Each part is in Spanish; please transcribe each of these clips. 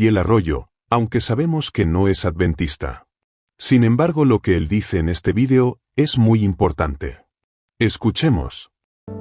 Itiel Arroyo, aunque sabemos que no es adventista. Sin embargo, lo que él dice en este video es muy importante. Escuchemos.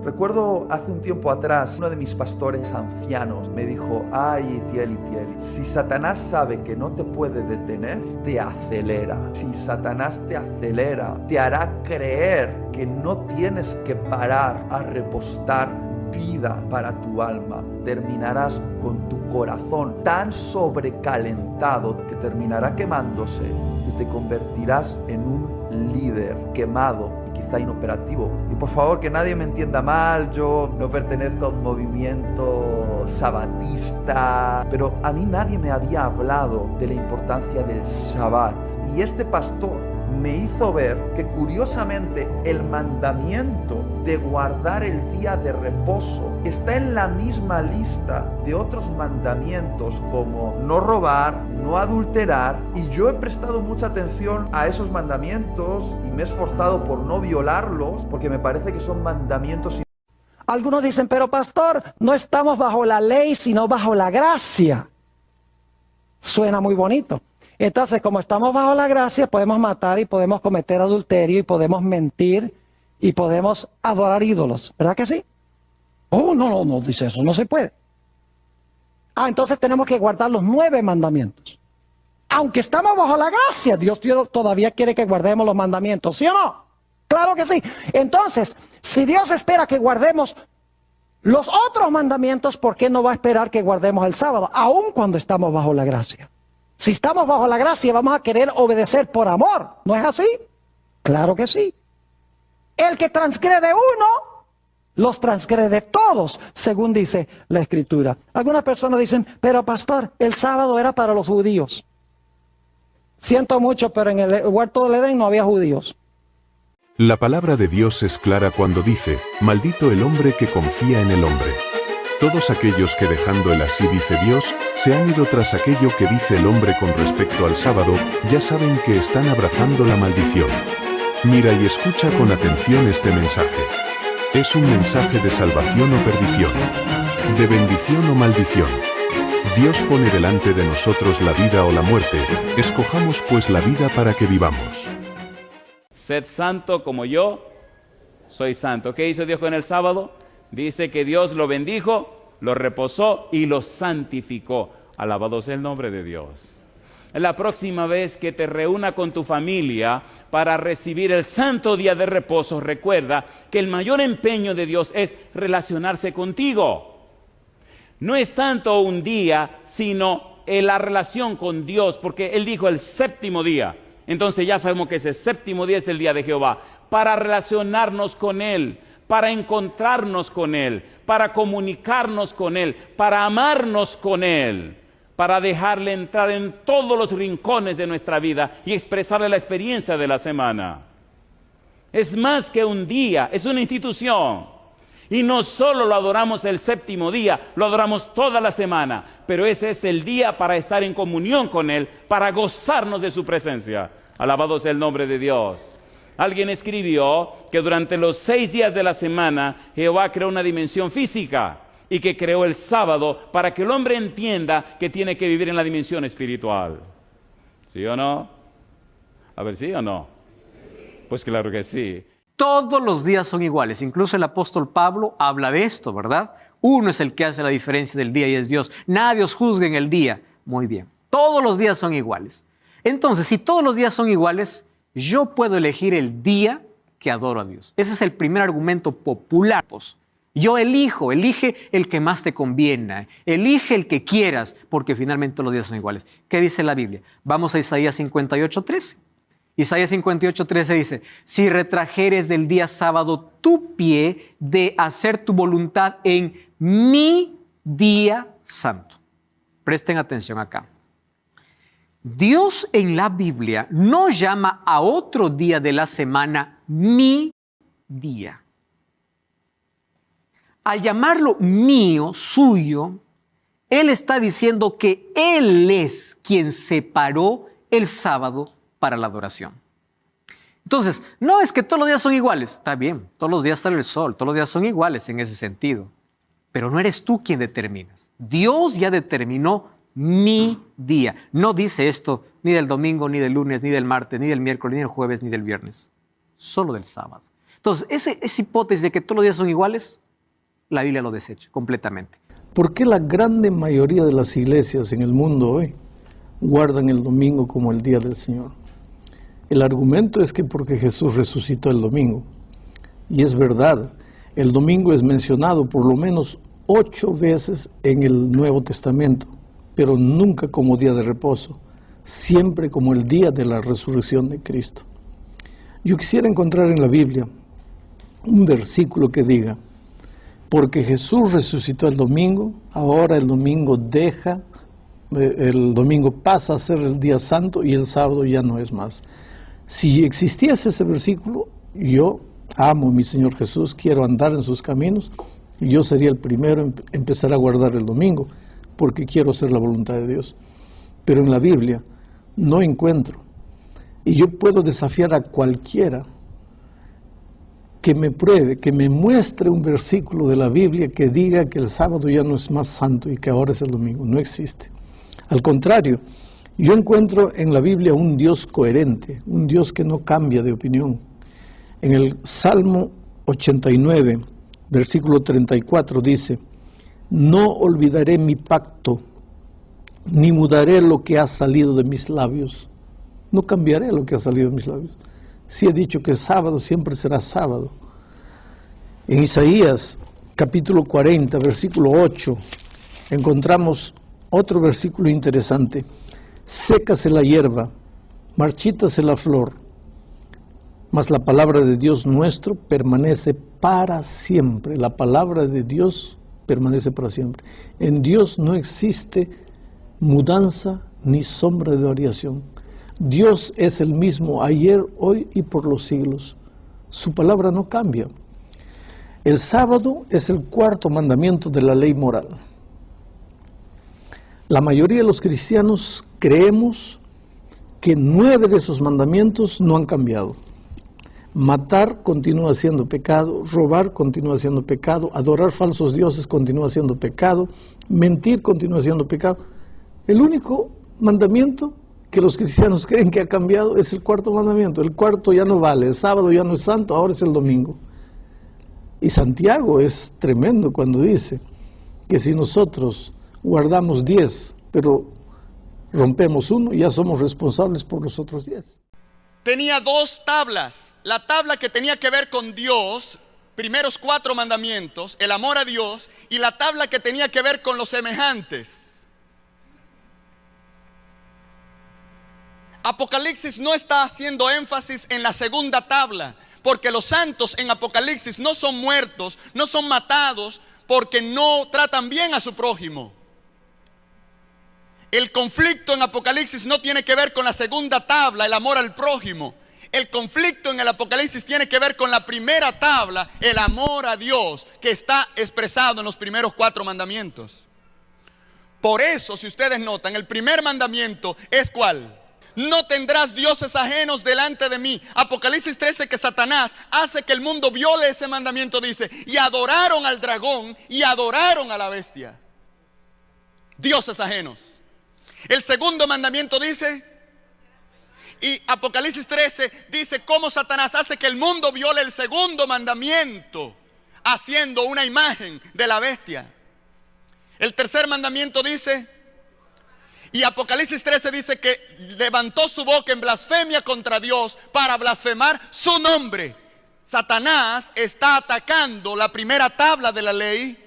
Recuerdo hace un tiempo atrás, uno de mis pastores ancianos me dijo: ay, Itiel, si Satanás sabe que no te puede detener, te acelera. Si Satanás te acelera, te hará creer que no tienes que parar a repostar vida para tu alma. Terminarás con tu corazón tan sobrecalentado que terminará quemándose y te convertirás en un líder quemado, quizá inoperativo. Y por favor, que nadie me entienda mal, yo no pertenezco a un movimiento sabatista, pero a mí nadie me había hablado de la importancia del Shabbat. Y este pastor me hizo ver que curiosamente el mandamiento de guardar el día de reposo está en la misma lista de otros mandamientos como no robar, no adulterar, y yo he prestado mucha atención a esos mandamientos y me he esforzado por no violarlos porque me parece que son mandamientos. Algunos dicen: pero pastor, no estamos bajo la ley sino bajo la gracia. Suena muy bonito. Entonces, como estamos bajo la gracia, podemos matar y podemos cometer adulterio y podemos mentir y podemos adorar ídolos. ¿Verdad que sí? Oh, no, dice eso, no se puede. Entonces tenemos que guardar los 9 mandamientos. Aunque estamos bajo la gracia, Dios todavía quiere que guardemos los mandamientos, ¿sí o no? Claro que sí. Entonces, si Dios espera que guardemos los otros mandamientos, ¿por qué no va a esperar que guardemos el sábado? Aun cuando estamos bajo la gracia. Si estamos bajo la gracia, vamos a querer obedecer por amor. ¿No es así? Claro que sí. El que transgrede uno, los transgrede todos, según dice la Escritura. Algunas personas dicen: pero pastor, el sábado era para los judíos. Siento mucho, pero en el huerto del Edén no había judíos. La palabra de Dios es clara cuando dice: maldito el hombre que confía en el hombre. Todos aquellos que, dejando el así dice Dios, se han ido tras aquello que dice el hombre con respecto al sábado, ya saben que están abrazando la maldición. Mira y escucha con atención este mensaje. ¿Es un mensaje de salvación o perdición? ¿De bendición o maldición? Dios pone delante de nosotros la vida o la muerte. Escojamos pues la vida para que vivamos. Sed santo como yo soy santo. ¿Qué hizo Dios con el sábado? Dice que Dios lo bendijo, lo reposó y lo santificó. Alabado sea el nombre de Dios. La próxima vez que te reúna con tu familia para recibir el santo día de reposo, recuerda que el mayor empeño de Dios es relacionarse contigo. No es tanto un día, sino la relación con Dios, porque Él dijo el séptimo día. Entonces ya sabemos que ese séptimo día es el día de Jehová, para relacionarnos con Él, para encontrarnos con Él, para comunicarnos con Él, para amarnos con Él, para dejarle entrar en todos los rincones de nuestra vida y expresarle la experiencia de la semana. Es más que un día, es una institución. Y no solo lo adoramos el séptimo día, lo adoramos toda la semana, pero ese es el día para estar en comunión con Él, para gozarnos de su presencia. Alabado sea el nombre de Dios. Alguien escribió que durante los 6 días de la semana, Jehová creó una dimensión física y que creó el sábado para que el hombre entienda que tiene que vivir en la dimensión espiritual. ¿Sí o no? A ver, ¿sí o no? Pues claro que sí. Todos los días son iguales. Incluso el apóstol Pablo habla de esto, ¿verdad? Uno es el que hace la diferencia del día y es Dios. Nadie os juzgue en el día. Muy bien. Todos los días son iguales. Entonces, si todos los días son iguales, yo puedo elegir el día que adoro a Dios. Ese es el primer argumento popular. Yo elige el que más te conviene, elige el que quieras, porque finalmente todos los días son iguales. ¿Qué dice la Biblia? Vamos a Isaías 58:13. Isaías 58:13 dice: si retrajeres del día sábado tu pie de hacer tu voluntad en mi día santo. Presten atención acá. Dios en la Biblia no llama a otro día de la semana mi día. Al llamarlo mío, suyo, Él está diciendo que Él es quien separó el sábado para la adoración. Entonces, no es que todos los días son iguales. Está bien, todos los días sale el sol, todos los días son iguales en ese sentido. Pero no eres tú quien determinas. Dios ya determinó Mi día. No dice esto ni del domingo, ni del lunes, ni del martes, ni del miércoles, ni del jueves, ni del viernes. Solo del sábado. Entonces, esa hipótesis de que todos los días son iguales, la Biblia lo desecha completamente. ¿Por qué la gran mayoría de las iglesias en el mundo hoy guardan el domingo como el día del Señor? El argumento es que porque Jesús resucitó el domingo. Y es verdad, el domingo es mencionado por lo menos 8 veces en el Nuevo Testamento, pero nunca como día de reposo, siempre como el día de la resurrección de Cristo. Yo quisiera encontrar en la Biblia un versículo que diga: porque Jesús resucitó el domingo, ahora el domingo pasa a ser el día santo y el sábado ya no es más. Si existiese ese versículo, yo amo a mi Señor Jesús, quiero andar en sus caminos, y yo sería el primero en empezar a guardar el domingo, porque quiero hacer la voluntad de Dios. Pero en la Biblia no encuentro. Y yo puedo desafiar a cualquiera que me pruebe, que me muestre un versículo de la Biblia que diga que el sábado ya no es más santo y que ahora es el domingo. No existe. Al contrario, yo encuentro en la Biblia un Dios coherente, un Dios que no cambia de opinión. En el Salmo 89, versículo 34 dice: no olvidaré mi pacto, ni mudaré lo que ha salido de mis labios. No cambiaré lo que ha salido de mis labios. Si he dicho que es sábado, siempre será sábado. En Isaías, capítulo 40, versículo 8, encontramos otro versículo interesante. Sécase la hierba, marchítase la flor, mas la palabra de Dios nuestro permanece para siempre. La palabra de Dios permanece para siempre. En Dios no existe mudanza ni sombra de variación. Dios es el mismo ayer, hoy y por los siglos. Su palabra no cambia. El sábado es el 4º mandamiento de la ley moral. La mayoría de los cristianos creemos que 9 de esos mandamientos no han cambiado. Matar continúa siendo pecado, robar continúa siendo pecado, adorar falsos dioses continúa siendo pecado, mentir continúa siendo pecado. El único mandamiento que los cristianos creen que ha cambiado es el 4º mandamiento. El 4º ya no vale, el sábado ya no es santo, ahora es el domingo. Y Santiago es tremendo cuando dice que si nosotros guardamos 10, pero rompemos 1, ya somos responsables por los otros 10. Tenía 2 tablas. La tabla que tenía que ver con Dios, primeros 4 mandamientos, el amor a Dios, y la tabla que tenía que ver con los semejantes. Apocalipsis no está haciendo énfasis en la segunda tabla, porque los santos en Apocalipsis no son muertos, no son matados, porque no tratan bien a su prójimo. El conflicto en Apocalipsis no tiene que ver con la segunda tabla, el amor al prójimo. El conflicto en el Apocalipsis tiene que ver con la primera tabla, el amor a Dios, que está expresado en los primeros 4 mandamientos. Por eso, si ustedes notan, el primer mandamiento es ¿cuál? No tendrás dioses ajenos delante de mí. Apocalipsis 13, que Satanás hace que el mundo viole ese mandamiento, dice: y adoraron al dragón y adoraron a la bestia. Dioses ajenos. El segundo mandamiento dice, y Apocalipsis 13 dice cómo Satanás hace que el mundo viole el segundo mandamiento, haciendo una imagen de la bestia. El tercer mandamiento dice, y Apocalipsis 13 dice que levantó su boca en blasfemia contra Dios para blasfemar su nombre. Satanás está atacando la primera tabla de la ley,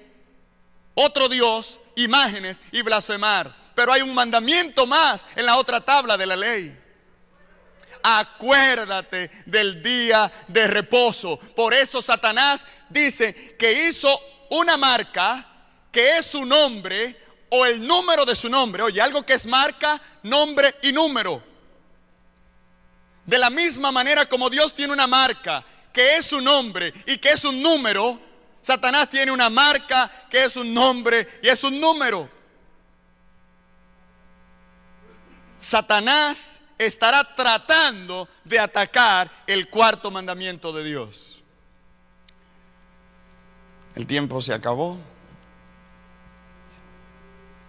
otro Dios, imágenes y blasfemar. Pero hay un mandamiento más en la otra tabla de la ley. Acuérdate del día de reposo. Por eso Satanás dice que hizo una marca que es su nombre o el número de su nombre. Oye, algo que es marca, nombre y número. De la misma manera como Dios tiene una marca que es su nombre y que es un número, Satanás tiene una marca que es un nombre y es un número. Satanás estará tratando de atacar el 4º mandamiento de Dios. El tiempo se acabó.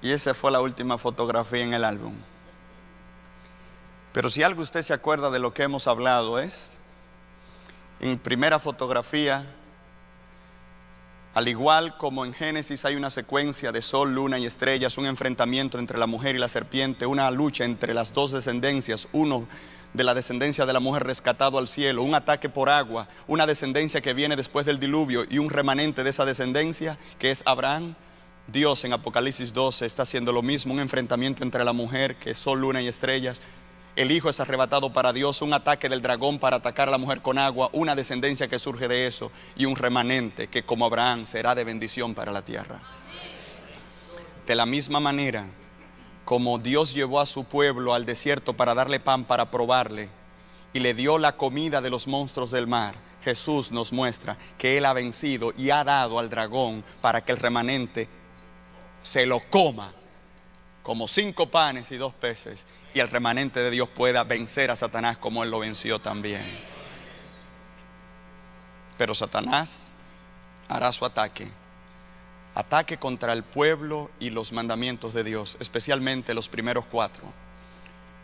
Y esa fue la última fotografía en el álbum. Pero si algo usted se acuerda de lo que hemos hablado es, en primera fotografía, al igual como en Génesis hay una secuencia de sol, luna y estrellas, un enfrentamiento entre la mujer y la serpiente, una lucha entre las dos descendencias, uno de la descendencia de la mujer rescatado al cielo, un ataque por agua, una descendencia que viene después del diluvio y un remanente de esa descendencia que es Abraham. Dios en Apocalipsis 12 está haciendo lo mismo, un enfrentamiento entre la mujer que es sol, luna y estrellas. El hijo es arrebatado para Dios, un ataque del dragón para atacar a la mujer con agua, una descendencia que surge de eso y un remanente que como Abraham será de bendición para la tierra. De la misma manera como Dios llevó a su pueblo al desierto para darle pan para probarle y le dio la comida de los monstruos del mar, Jesús nos muestra que Él ha vencido y ha dado al dragón para que el remanente se lo coma, como 5 panes y 2 peces, y el remanente de Dios pueda vencer a Satanás como Él lo venció también. Pero Satanás hará su ataque contra el pueblo y los mandamientos de Dios, especialmente los primeros 4.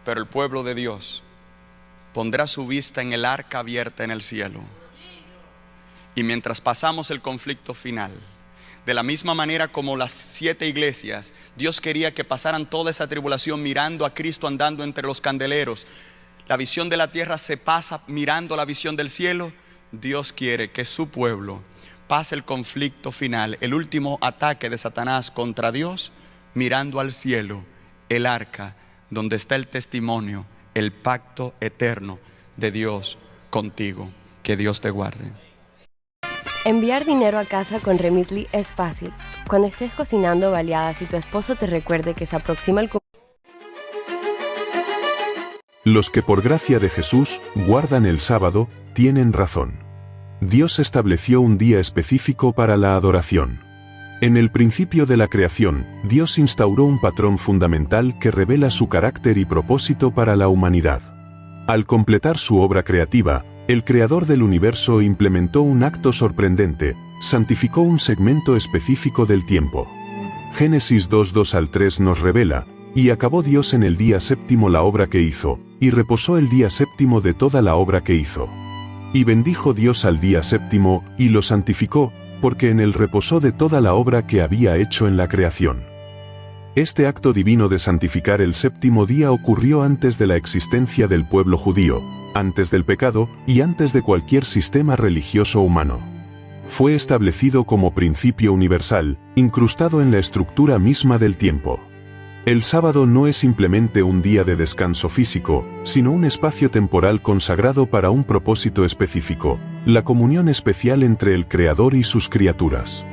Pero el pueblo de Dios pondrá su vista en el arca abierta en el cielo. Y mientras pasamos el conflicto final, de la misma manera como las 7 iglesias, Dios quería que pasaran toda esa tribulación mirando a Cristo andando entre los candeleros. La visión de la tierra se pasa mirando la visión del cielo. Dios quiere que su pueblo pase el conflicto final, el último ataque de Satanás contra Dios, mirando al cielo, el arca, donde está el testimonio, el pacto eterno de Dios contigo. Que Dios te guarde. Enviar dinero a casa con Remitly es fácil. Cuando estés cocinando baleadas y tu esposo te recuerde que se aproxima el Los que por gracia de Jesús guardan el sábado, tienen razón. Dios estableció un día específico para la adoración. En el principio de la creación, Dios instauró un patrón fundamental que revela su carácter y propósito para la humanidad. Al completar su obra creativa, el creador del universo implementó un acto sorprendente, santificó un segmento específico del tiempo. Génesis 2:2 al 3 nos revela, y acabó Dios en el día séptimo la obra que hizo, y reposó el día séptimo de toda la obra que hizo. Y bendijo Dios al día séptimo, y lo santificó, porque en él reposó de toda la obra que había hecho en la creación. Este acto divino de santificar el séptimo día ocurrió antes de la existencia del pueblo judío, antes del pecado y antes de cualquier sistema religioso humano. Fue establecido como principio universal, incrustado en la estructura misma del tiempo. El sábado no es simplemente un día de descanso físico, sino un espacio temporal consagrado para un propósito específico, la comunión especial entre el Creador y sus criaturas.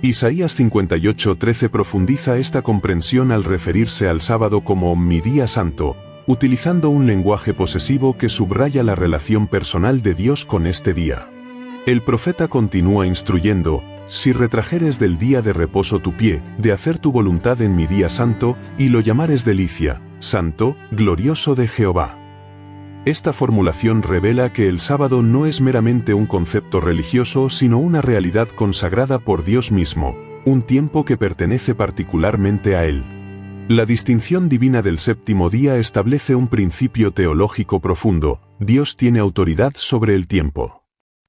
Isaías 58:13 profundiza esta comprensión al referirse al sábado como mi día santo, utilizando un lenguaje posesivo que subraya la relación personal de Dios con este día. El profeta continúa instruyendo, si retrajeres del día de reposo tu pie, de hacer tu voluntad en mi día santo, y lo llamares delicia, santo, glorioso de Jehová. Esta formulación revela que el sábado no es meramente un concepto religioso, sino una realidad consagrada por Dios mismo, un tiempo que pertenece particularmente a Él. La distinción divina del séptimo día establece un principio teológico profundo: Dios tiene autoridad sobre el tiempo.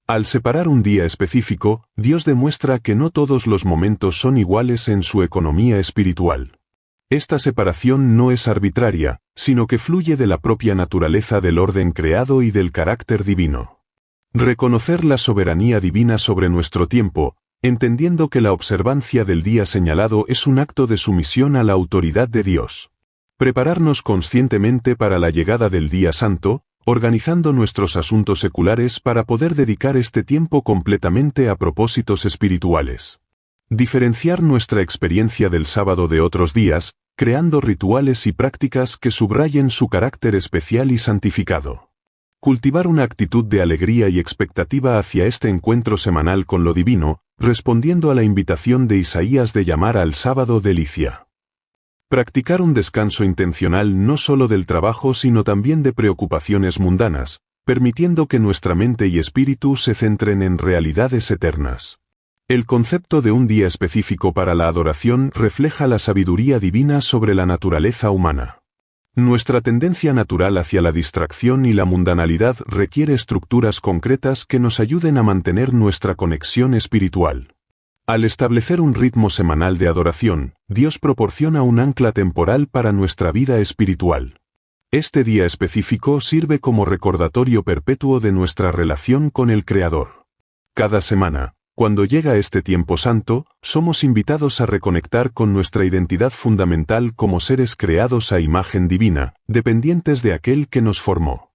Al separar un día específico, Dios demuestra que no todos los momentos son iguales en su economía espiritual. Esta separación no es arbitraria, sino que fluye de la propia naturaleza del orden creado y del carácter divino. Reconocer la soberanía divina sobre nuestro tiempo, entendiendo que la observancia del día señalado es un acto de sumisión a la autoridad de Dios. Prepararnos conscientemente para la llegada del día santo, organizando nuestros asuntos seculares para poder dedicar este tiempo completamente a propósitos espirituales. Diferenciar nuestra experiencia del sábado de otros días, creando rituales y prácticas que subrayen su carácter especial y santificado. Cultivar una actitud de alegría y expectativa hacia este encuentro semanal con lo divino, respondiendo a la invitación de Isaías de llamar al sábado delicia. Practicar un descanso intencional no solo del trabajo sino también de preocupaciones mundanas, permitiendo que nuestra mente y espíritu se centren en realidades eternas. El concepto de un día específico para la adoración refleja la sabiduría divina sobre la naturaleza humana. Nuestra tendencia natural hacia la distracción y la mundanalidad requiere estructuras concretas que nos ayuden a mantener nuestra conexión espiritual. Al establecer un ritmo semanal de adoración, Dios proporciona un ancla temporal para nuestra vida espiritual. Este día específico sirve como recordatorio perpetuo de nuestra relación con el Creador. Cada semana, cuando llega este tiempo santo, somos invitados a reconectar con nuestra identidad fundamental como seres creados a imagen divina, dependientes de aquel que nos formó.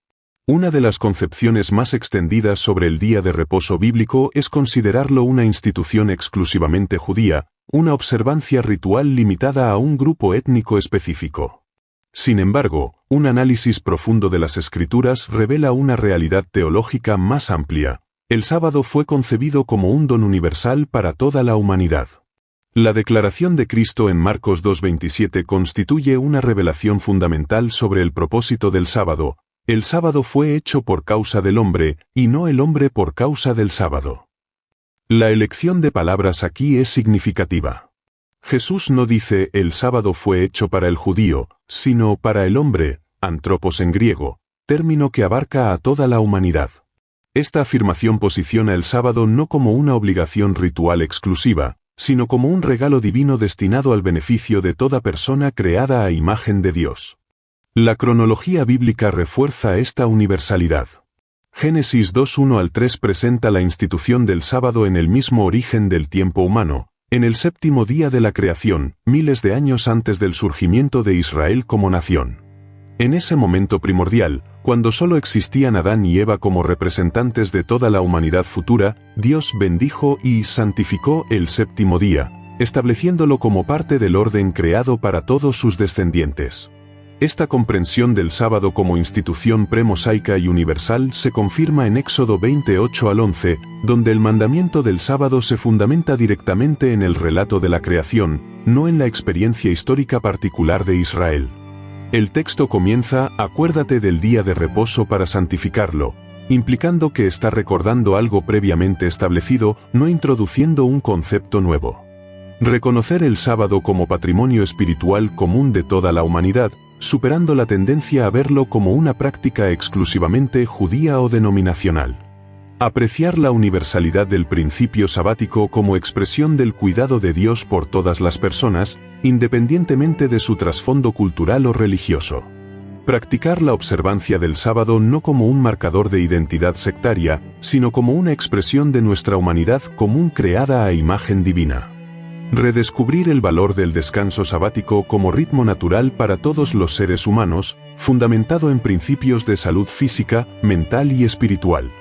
Una de las concepciones más extendidas sobre el día de reposo bíblico es considerarlo una institución exclusivamente judía, una observancia ritual limitada a un grupo étnico específico. Sin embargo, un análisis profundo de las Escrituras revela una realidad teológica más amplia. El sábado fue concebido como un don universal para toda la humanidad. La declaración de Cristo en Marcos 2:27 constituye una revelación fundamental sobre el propósito del sábado. El sábado fue hecho por causa del hombre, y no el hombre por causa del sábado. La elección de palabras aquí es significativa. Jesús no dice el sábado fue hecho para el judío, sino para el hombre, antropos en griego, término que abarca a toda la humanidad. Esta afirmación posiciona el sábado no como una obligación ritual exclusiva, sino como un regalo divino destinado al beneficio de toda persona creada a imagen de Dios. La cronología bíblica refuerza esta universalidad. Génesis 2:1-3 presenta la institución del sábado en el mismo origen del tiempo humano, en el séptimo día de la creación, miles de años antes del surgimiento de Israel como nación. En ese momento primordial, cuando solo existían Adán y Eva como representantes de toda la humanidad futura, Dios bendijo y santificó el séptimo día, estableciéndolo como parte del orden creado para todos sus descendientes. Esta comprensión del sábado como institución premosaica y universal se confirma en Éxodo 28-11, donde el mandamiento del sábado se fundamenta directamente en el relato de la creación, no en la experiencia histórica particular de Israel. El texto comienza, acuérdate del día de reposo para santificarlo, implicando que está recordando algo previamente establecido, no introduciendo un concepto nuevo. Reconocer el sábado como patrimonio espiritual común de toda la humanidad, superando la tendencia a verlo como una práctica exclusivamente judía o denominacional. Apreciar la universalidad del principio sabático como expresión del cuidado de Dios por todas las personas, independientemente de su trasfondo cultural o religioso. Practicar la observancia del sábado no como un marcador de identidad sectaria, sino como una expresión de nuestra humanidad común creada a imagen divina. Redescubrir el valor del descanso sabático como ritmo natural para todos los seres humanos, fundamentado en principios de salud física, mental y espiritual.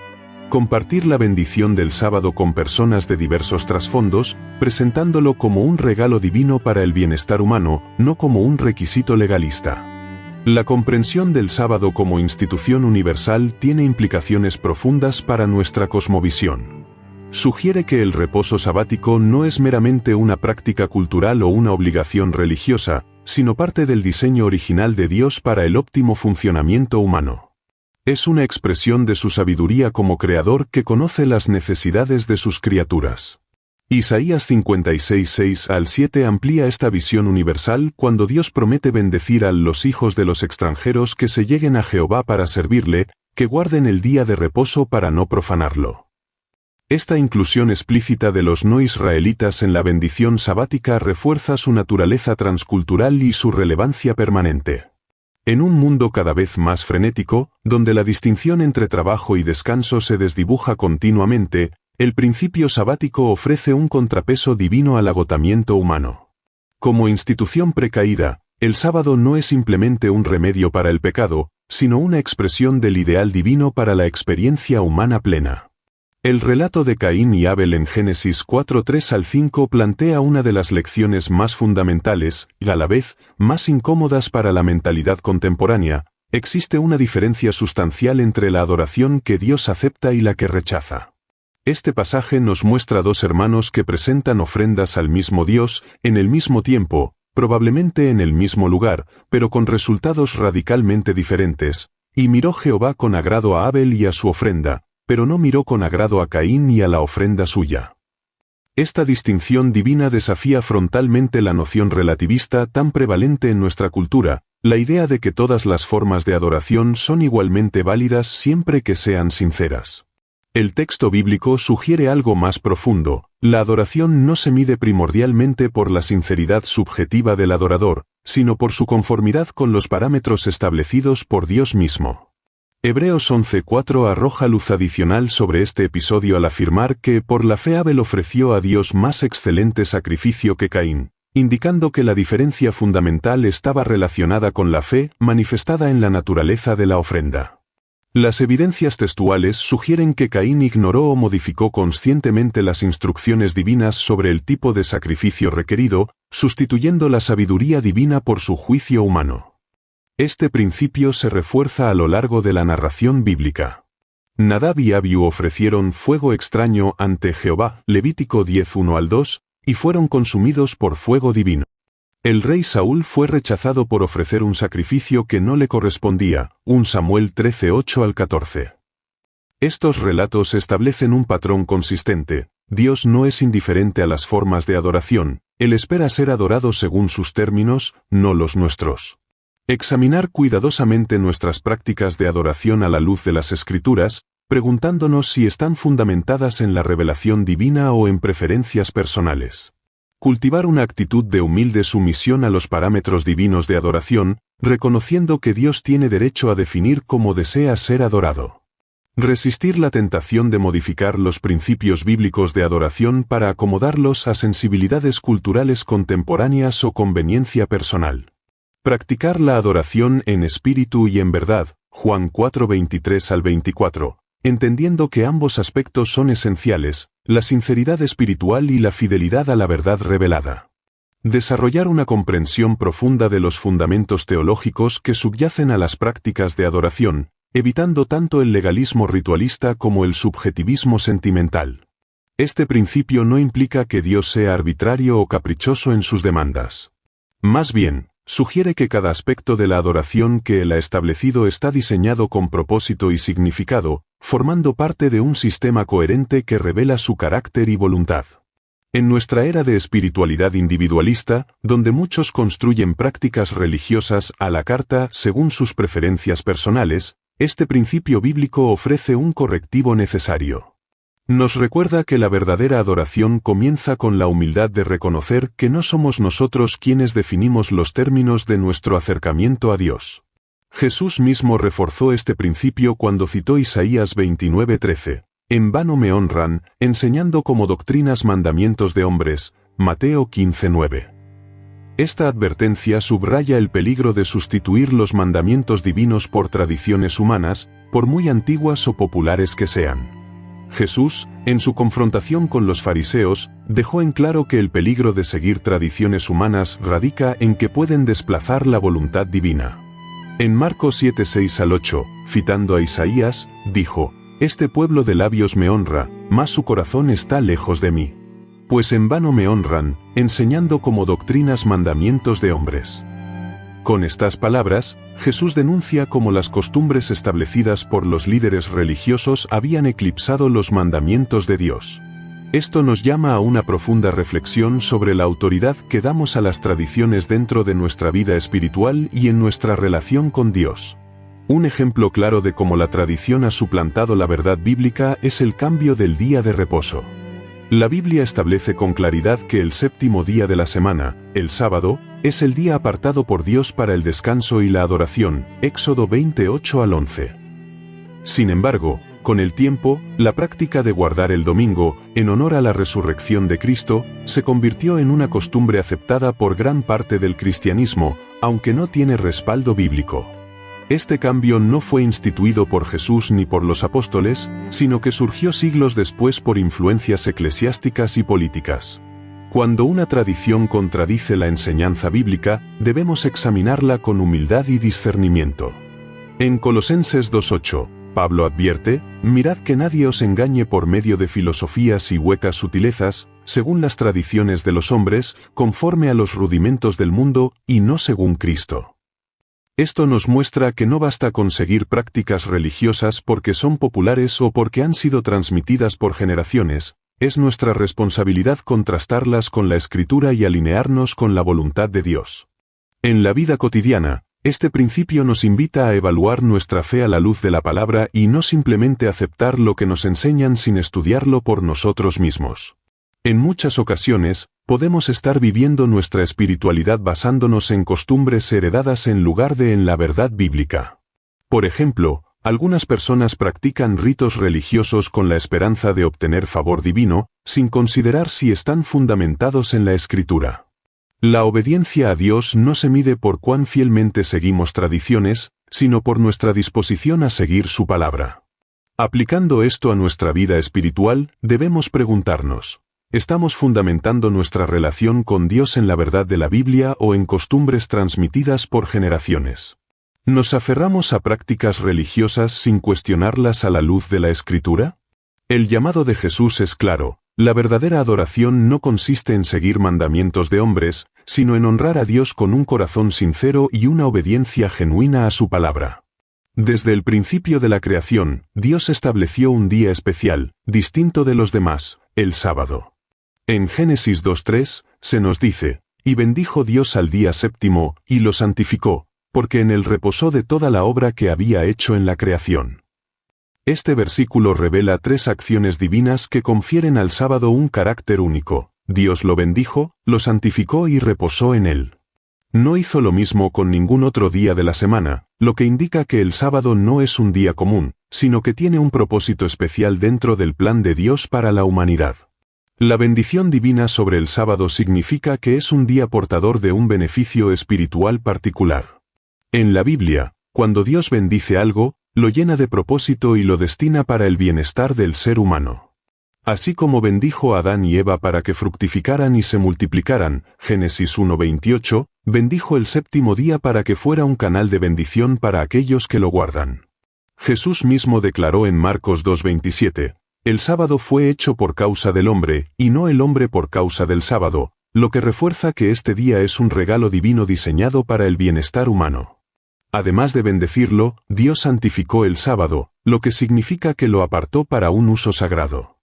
Compartir la bendición del sábado con personas de diversos trasfondos, presentándolo como un regalo divino para el bienestar humano, no como un requisito legalista. La comprensión del sábado como institución universal tiene implicaciones profundas para nuestra cosmovisión. Sugiere que el reposo sabático no es meramente una práctica cultural o una obligación religiosa, sino parte del diseño original de Dios para el óptimo funcionamiento humano. Es una expresión de su sabiduría como creador que conoce las necesidades de sus criaturas. Isaías 56:6-7 amplía esta visión universal cuando Dios promete bendecir a los hijos de los extranjeros que se lleguen a Jehová para servirle, que guarden el día de reposo para no profanarlo. Esta inclusión explícita de los no israelitas en la bendición sabática refuerza su naturaleza transcultural y su relevancia permanente. En un mundo cada vez más frenético, donde la distinción entre trabajo y descanso se desdibuja continuamente, el principio sabático ofrece un contrapeso divino al agotamiento humano. Como institución precaída, el sábado no es simplemente un remedio para el pecado, sino una expresión del ideal divino para la experiencia humana plena. El relato de Caín y Abel en Génesis 4:3-5 plantea una de las lecciones más fundamentales, y a la vez, más incómodas para la mentalidad contemporánea. Existe una diferencia sustancial entre la adoración que Dios acepta y la que rechaza. Este pasaje nos muestra dos hermanos que presentan ofrendas al mismo Dios, en el mismo tiempo, probablemente en el mismo lugar, pero con resultados radicalmente diferentes. Y miró Jehová con agrado a Abel y a su ofrenda, pero no miró con agrado a Caín y a la ofrenda suya. Esta distinción divina desafía frontalmente la noción relativista tan prevalente en nuestra cultura, la idea de que todas las formas de adoración son igualmente válidas siempre que sean sinceras. El texto bíblico sugiere algo más profundo: la adoración no se mide primordialmente por la sinceridad subjetiva del adorador, sino por su conformidad con los parámetros establecidos por Dios mismo. Hebreos 11:4 arroja luz adicional sobre este episodio al afirmar que por la fe Abel ofreció a Dios más excelente sacrificio que Caín, indicando que la diferencia fundamental estaba relacionada con la fe manifestada en la naturaleza de la ofrenda. Las evidencias textuales sugieren que Caín ignoró o modificó conscientemente las instrucciones divinas sobre el tipo de sacrificio requerido, sustituyendo la sabiduría divina por su juicio humano. Este principio se refuerza a lo largo de la narración bíblica. Nadab y Abiú ofrecieron fuego extraño ante Jehová, Levítico 10:1 al 2, y fueron consumidos por fuego divino. El rey Saúl fue rechazado por ofrecer un sacrificio que no le correspondía, 1 Samuel 13:8 al 14. Estos relatos establecen un patrón consistente: Dios no es indiferente a las formas de adoración, Él espera ser adorado según sus términos, no los nuestros. Examinar cuidadosamente nuestras prácticas de adoración a la luz de las Escrituras, preguntándonos si están fundamentadas en la revelación divina o en preferencias personales. Cultivar una actitud de humilde sumisión a los parámetros divinos de adoración, reconociendo que Dios tiene derecho a definir cómo desea ser adorado. Resistir la tentación de modificar los principios bíblicos de adoración para acomodarlos a sensibilidades culturales contemporáneas o conveniencia personal. Practicar la adoración en espíritu y en verdad, Juan 4:23 al 24, entendiendo que ambos aspectos son esenciales, la sinceridad espiritual y la fidelidad a la verdad revelada. Desarrollar una comprensión profunda de los fundamentos teológicos que subyacen a las prácticas de adoración, evitando tanto el legalismo ritualista como el subjetivismo sentimental. Este principio no implica que Dios sea arbitrario o caprichoso en sus demandas. Más bien, sugiere que cada aspecto de la adoración que Él ha establecido está diseñado con propósito y significado, formando parte de un sistema coherente que revela su carácter y voluntad. En nuestra era de espiritualidad individualista, donde muchos construyen prácticas religiosas a la carta según sus preferencias personales, este principio bíblico ofrece un correctivo necesario. Nos recuerda que la verdadera adoración comienza con la humildad de reconocer que no somos nosotros quienes definimos los términos de nuestro acercamiento a Dios. Jesús mismo reforzó este principio cuando citó Isaías 29:13, en vano me honran, enseñando como doctrinas mandamientos de hombres, Mateo 15:9. Esta advertencia subraya el peligro de sustituir los mandamientos divinos por tradiciones humanas, por muy antiguas o populares que sean. Jesús, en su confrontación con los fariseos, dejó en claro que el peligro de seguir tradiciones humanas radica en que pueden desplazar la voluntad divina. En Marcos 7:6 al 8, citando a Isaías, dijo: Este pueblo de labios me honra, mas su corazón está lejos de mí. Pues en vano me honran, enseñando como doctrinas mandamientos de hombres. Con estas palabras, Jesús denuncia cómo las costumbres establecidas por los líderes religiosos habían eclipsado los mandamientos de Dios. Esto nos llama a una profunda reflexión sobre la autoridad que damos a las tradiciones dentro de nuestra vida espiritual y en nuestra relación con Dios. Un ejemplo claro de cómo la tradición ha suplantado la verdad bíblica es el cambio del día de reposo. La Biblia establece con claridad que el séptimo día de la semana, el sábado, es el día apartado por Dios para el descanso y la adoración, Éxodo 28 al 11. Sin embargo, con el tiempo, la práctica de guardar el domingo, en honor a la resurrección de Cristo, se convirtió en una costumbre aceptada por gran parte del cristianismo, aunque no tiene respaldo bíblico. Este cambio no fue instituido por Jesús ni por los apóstoles, sino que surgió siglos después por influencias eclesiásticas y políticas. Cuando una tradición contradice la enseñanza bíblica, debemos examinarla con humildad y discernimiento. En Colosenses 2:8, Pablo advierte: mirad que nadie os engañe por medio de filosofías y huecas sutilezas, según las tradiciones de los hombres, conforme a los rudimentos del mundo, y no según Cristo. Esto nos muestra que no basta con seguir prácticas religiosas porque son populares o porque han sido transmitidas por generaciones, es nuestra responsabilidad contrastarlas con la Escritura y alinearnos con la voluntad de Dios. En la vida cotidiana, este principio nos invita a evaluar nuestra fe a la luz de la palabra y no simplemente aceptar lo que nos enseñan sin estudiarlo por nosotros mismos. En muchas ocasiones, podemos estar viviendo nuestra espiritualidad basándonos en costumbres heredadas en lugar de en la verdad bíblica. Por ejemplo, algunas personas practican ritos religiosos con la esperanza de obtener favor divino, sin considerar si están fundamentados en la Escritura. La obediencia a Dios no se mide por cuán fielmente seguimos tradiciones, sino por nuestra disposición a seguir su palabra. Aplicando esto a nuestra vida espiritual, debemos preguntarnos, ¿estamos fundamentando nuestra relación con Dios en la verdad de la Biblia o en costumbres transmitidas por generaciones? ¿Nos aferramos a prácticas religiosas sin cuestionarlas a la luz de la Escritura? El llamado de Jesús es claro: la verdadera adoración no consiste en seguir mandamientos de hombres, sino en honrar a Dios con un corazón sincero y una obediencia genuina a su palabra. Desde el principio de la creación, Dios estableció un día especial, distinto de los demás, el sábado. En Génesis 2:3, se nos dice: «Y bendijo Dios al día séptimo, y lo santificó, porque en él reposó de toda la obra que había hecho en la creación». Este versículo revela tres acciones divinas que confieren al sábado un carácter único. Dios lo bendijo, lo santificó y reposó en él. No hizo lo mismo con ningún otro día de la semana, lo que indica que el sábado no es un día común, sino que tiene un propósito especial dentro del plan de Dios para la humanidad. La bendición divina sobre el sábado significa que es un día portador de un beneficio espiritual particular. En la Biblia, cuando Dios bendice algo, lo llena de propósito y lo destina para el bienestar del ser humano. Así como bendijo a Adán y Eva para que fructificaran y se multiplicaran, Génesis 1:28, bendijo el séptimo día para que fuera un canal de bendición para aquellos que lo guardan. Jesús mismo declaró en Marcos 2:27, «El sábado fue hecho por causa del hombre, y no el hombre por causa del sábado», lo que refuerza que este día es un regalo divino diseñado para el bienestar humano. Además de bendecirlo, Dios santificó el sábado, lo que significa que lo apartó para un uso sagrado.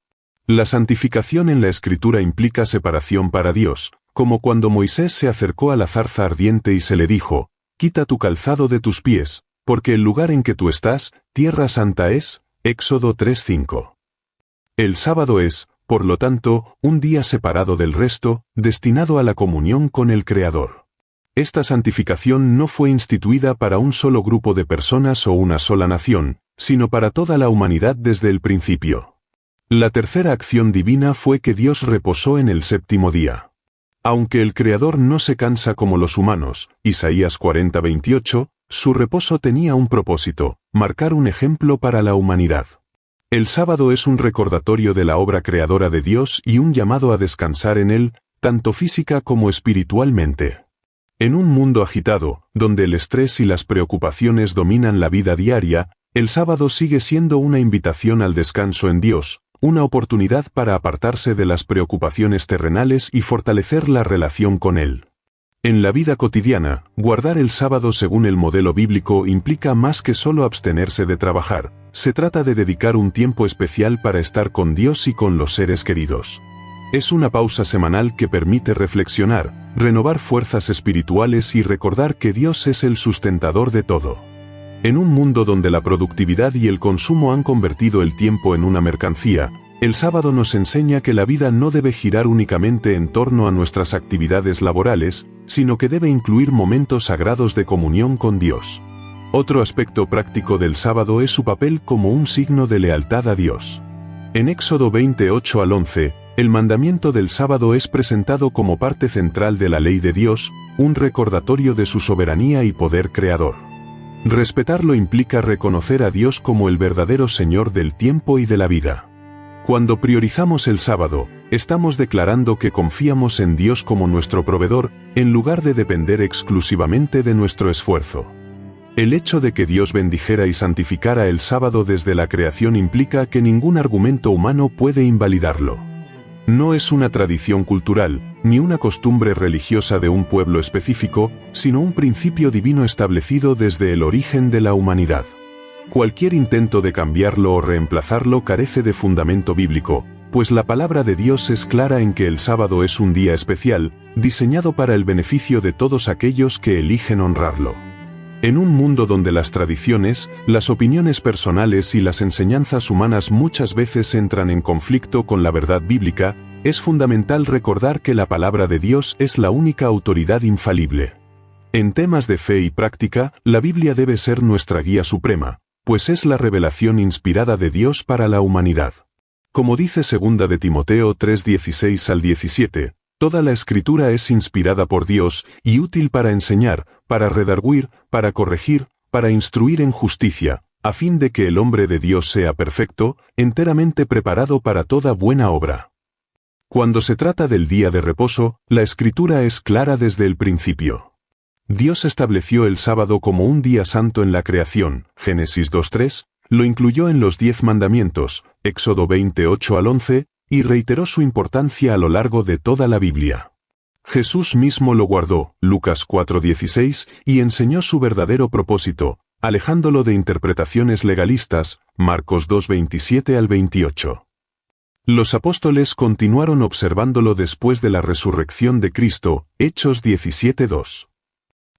La santificación en la Escritura implica separación para Dios, como cuando Moisés se acercó a la zarza ardiente y se le dijo: «Quita tu calzado de tus pies, porque el lugar en que tú estás, tierra santa es», Éxodo 3:5. El sábado es, por lo tanto, un día separado del resto, destinado a la comunión con el Creador. Esta santificación no fue instituida para un solo grupo de personas o una sola nación, sino para toda la humanidad desde el principio. La tercera acción divina fue que Dios reposó en el séptimo día. Aunque el Creador no se cansa como los humanos, Isaías 40:28, su reposo tenía un propósito: marcar un ejemplo para la humanidad. El sábado es un recordatorio de la obra creadora de Dios y un llamado a descansar en él, tanto física como espiritualmente. En un mundo agitado, donde el estrés y las preocupaciones dominan la vida diaria, el sábado sigue siendo una invitación al descanso en Dios, una oportunidad para apartarse de las preocupaciones terrenales y fortalecer la relación con Él. En la vida cotidiana, guardar el sábado según el modelo bíblico implica más que solo abstenerse de trabajar. Se trata de dedicar un tiempo especial para estar con Dios y con los seres queridos. Es una pausa semanal que permite reflexionar, renovar fuerzas espirituales y recordar que Dios es el sustentador de todo. En un mundo donde la productividad y el consumo han convertido el tiempo en una mercancía, el sábado nos enseña que la vida no debe girar únicamente en torno a nuestras actividades laborales, sino que debe incluir momentos sagrados de comunión con Dios. Otro aspecto práctico del sábado es su papel como un signo de lealtad a Dios. En Éxodo 20:8 al 11, el mandamiento del sábado es presentado como parte central de la ley de Dios, un recordatorio de su soberanía y poder creador. Respetarlo implica reconocer a Dios como el verdadero Señor del tiempo y de la vida. Cuando priorizamos el sábado, estamos declarando que confiamos en Dios como nuestro proveedor, en lugar de depender exclusivamente de nuestro esfuerzo. El hecho de que Dios bendijera y santificara el sábado desde la creación implica que ningún argumento humano puede invalidarlo. No es una tradición cultural, ni una costumbre religiosa de un pueblo específico, sino un principio divino establecido desde el origen de la humanidad. Cualquier intento de cambiarlo o reemplazarlo carece de fundamento bíblico, pues la palabra de Dios es clara en que el sábado es un día especial, diseñado para el beneficio de todos aquellos que eligen honrarlo. En un mundo donde las tradiciones, las opiniones personales y las enseñanzas humanas muchas veces entran en conflicto con la verdad bíblica, es fundamental recordar que la palabra de Dios es la única autoridad infalible. En temas de fe y práctica, la Biblia debe ser nuestra guía suprema, pues es la revelación inspirada de Dios para la humanidad. Como dice 2 de Timoteo 3:16 al 17, toda la Escritura es inspirada por Dios y útil para enseñar, para redarguir, para corregir, para instruir en justicia, a fin de que el hombre de Dios sea perfecto, enteramente preparado para toda buena obra. Cuando se trata del día de reposo, la Escritura es clara desde el principio. Dios estableció el sábado como un día santo en la creación, Génesis 2:3, lo incluyó en los 10 mandamientos, Éxodo 28 al 11, y reiteró su importancia a lo largo de toda la Biblia. Jesús mismo lo guardó, Lucas 4:16, y enseñó su verdadero propósito, alejándolo de interpretaciones legalistas, Marcos 2:27 al 28. Los apóstoles continuaron observándolo después de la resurrección de Cristo, Hechos 17:2.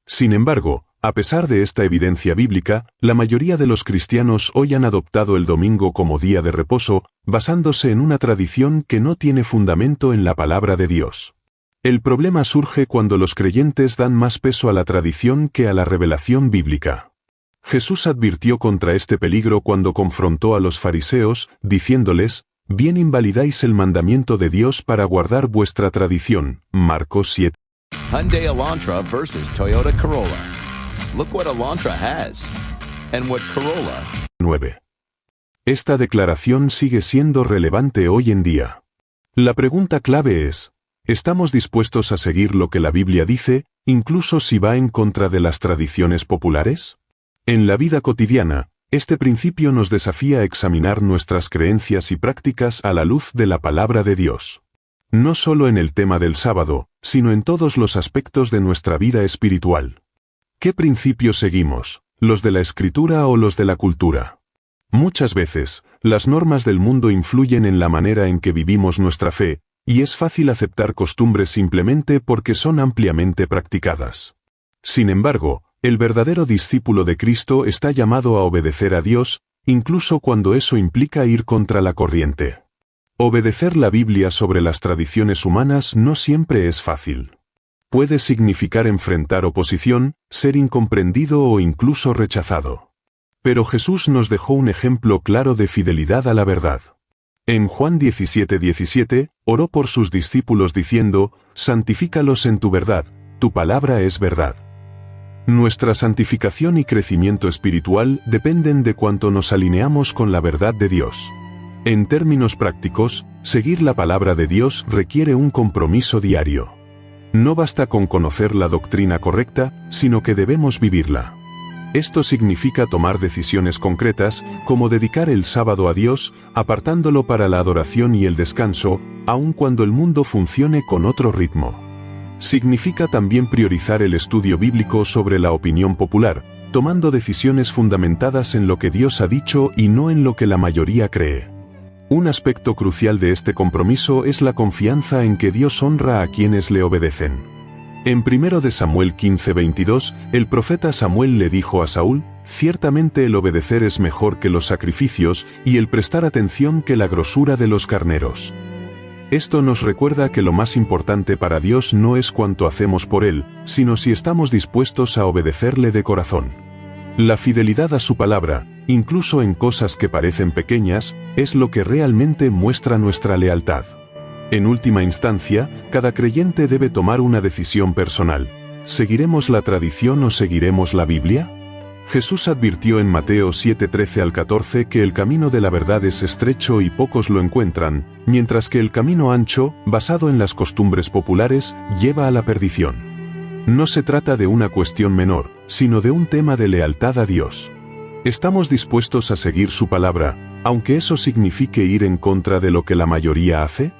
Sin embargo, a pesar de esta evidencia bíblica, la mayoría de los cristianos hoy han adoptado el domingo como día de reposo, basándose en una tradición que no tiene fundamento en la palabra de Dios. El problema surge cuando los creyentes dan más peso a la tradición que a la revelación bíblica. Jesús advirtió contra este peligro cuando confrontó a los fariseos, diciéndoles, «Bien invalidáis el mandamiento de Dios para guardar vuestra tradición». Marcos 7. Hyundai Elantra versus Toyota Corolla. Look what Elantra has and what Corolla. 9. Esta declaración sigue siendo relevante hoy en día. La pregunta clave es, ¿estamos dispuestos a seguir lo que la Biblia dice, incluso si va en contra de las tradiciones populares? En la vida cotidiana, este principio nos desafía a examinar nuestras creencias y prácticas a la luz de la palabra de Dios. No solo en el tema del sábado, sino en todos los aspectos de nuestra vida espiritual. ¿Qué principios seguimos, los de la Escritura o los de la cultura? Muchas veces, las normas del mundo influyen en la manera en que vivimos nuestra fe, y es fácil aceptar costumbres simplemente porque son ampliamente practicadas. Sin embargo, el verdadero discípulo de Cristo está llamado a obedecer a Dios, incluso cuando eso implica ir contra la corriente. Obedecer la Biblia sobre las tradiciones humanas no siempre es fácil. Puede significar enfrentar oposición, ser incomprendido o incluso rechazado. Pero Jesús nos dejó un ejemplo claro de fidelidad a la verdad. En Juan 17:17, oró por sus discípulos diciendo, «Santifícalos en tu verdad, tu palabra es verdad». Nuestra santificación y crecimiento espiritual dependen de cuánto nos alineamos con la verdad de Dios. En términos prácticos, seguir la palabra de Dios requiere un compromiso diario. No basta con conocer la doctrina correcta, sino que debemos vivirla. Esto significa tomar decisiones concretas, como dedicar el sábado a Dios, apartándolo para la adoración y el descanso, aun cuando el mundo funcione con otro ritmo. Significa también priorizar el estudio bíblico sobre la opinión popular, tomando decisiones fundamentadas en lo que Dios ha dicho y no en lo que la mayoría cree. Un aspecto crucial de este compromiso es la confianza en que Dios honra a quienes le obedecen. En 1 de Samuel 15:22, el profeta Samuel le dijo a Saúl, «Ciertamente el obedecer es mejor que los sacrificios y el prestar atención que la grosura de los carneros». Esto nos recuerda que lo más importante para Dios no es cuánto hacemos por Él, sino si estamos dispuestos a obedecerle de corazón. La fidelidad a su palabra, incluso en cosas que parecen pequeñas, es lo que realmente muestra nuestra lealtad. En última instancia, cada creyente debe tomar una decisión personal. ¿Seguiremos la tradición o seguiremos la Biblia? Jesús advirtió en Mateo 7:13 al 14 que el camino de la verdad es estrecho y pocos lo encuentran, mientras que el camino ancho, basado en las costumbres populares, lleva a la perdición. No se trata de una cuestión menor, sino de un tema de lealtad a Dios. ¿Estamos dispuestos a seguir su palabra, aunque eso signifique ir en contra de lo que la mayoría hace?